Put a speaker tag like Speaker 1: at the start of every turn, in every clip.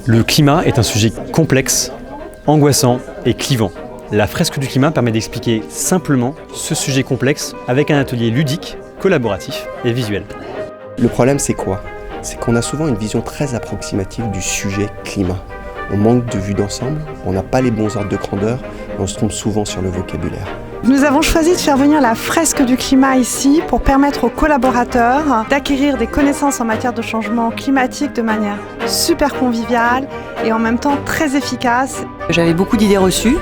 Speaker 1: Le climat est un sujet complexe, angoissant et clivant. La fresque du climat permet d'expliquer simplement ce sujet complexe avec un atelier ludique, collaboratif et visuel.
Speaker 2: Le problème, c'est quoi? C'est qu'on a souvent une vision très approximative du sujet climat. On manque de vue d'ensemble, on n'a pas les bons ordres de grandeur et on se trompe souvent sur le vocabulaire.
Speaker 3: Nous avons choisi de faire venir la fresque du climat ici pour permettre aux collaborateurs d'acquérir des connaissances en matière de changement climatique de manière super conviviale et en même temps très efficace.
Speaker 4: J'avais beaucoup d'idées reçues,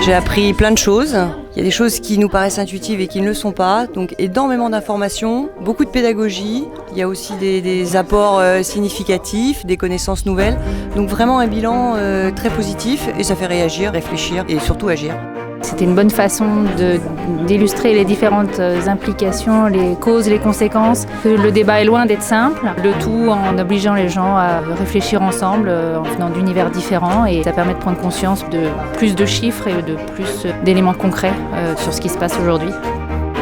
Speaker 4: j'ai appris plein de choses. Il y a des choses qui nous paraissent intuitives et qui ne le sont pas, donc énormément d'informations, beaucoup de pédagogie. Il y a aussi des apports significatifs, des connaissances nouvelles. Donc vraiment un bilan très positif et ça fait réagir, réfléchir et surtout agir.
Speaker 5: C'était une bonne façon d'illustrer les différentes implications, les causes, les conséquences. Que le débat est loin d'être simple, le tout en obligeant les gens à réfléchir ensemble en venant d'univers différents et ça permet de prendre conscience de plus de chiffres et de plus d'éléments concrets sur ce qui se passe aujourd'hui.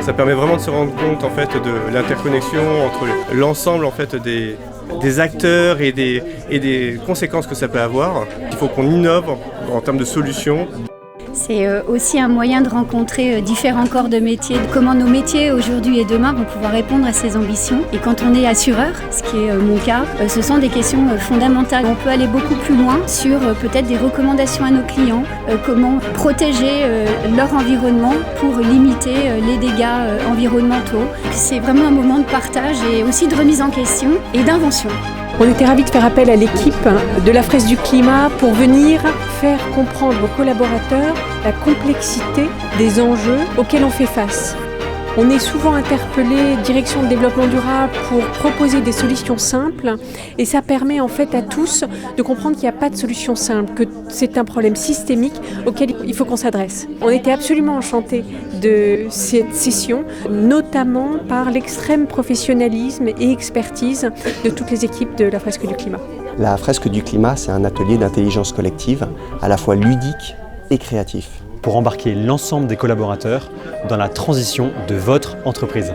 Speaker 6: Ça permet vraiment de se rendre compte en fait, de l'interconnexion entre l'ensemble en fait, des acteurs et des conséquences que ça peut avoir. Il faut qu'on innove en termes de solutions.
Speaker 7: C'est aussi un moyen de rencontrer différents corps de métiers, comment nos métiers aujourd'hui et demain vont pouvoir répondre à ces ambitions. Et quand on est assureur, ce qui est mon cas, ce sont des questions fondamentales. On peut aller beaucoup plus loin sur peut-être des recommandations à nos clients, comment protéger leur environnement pour limiter les dégâts environnementaux. C'est vraiment un moment de partage et aussi de remise en question et d'invention.
Speaker 8: On était ravis de faire appel à l'équipe de la fresque du climat pour venir faire comprendre aux collaborateurs la complexité des enjeux auxquels on fait face. On est souvent interpellé, direction de développement durable, pour proposer des solutions simples et ça permet en fait à tous de comprendre qu'il n'y a pas de solution simple, que c'est un problème systémique auquel il faut qu'on s'adresse. On était absolument enchantés de cette session, notamment par l'extrême professionnalisme et expertise de toutes les équipes de la fresque du climat.
Speaker 2: La fresque du climat, c'est un atelier d'intelligence collective, à la fois ludique et créatif.
Speaker 1: Pour embarquer l'ensemble des collaborateurs dans la transition de votre entreprise.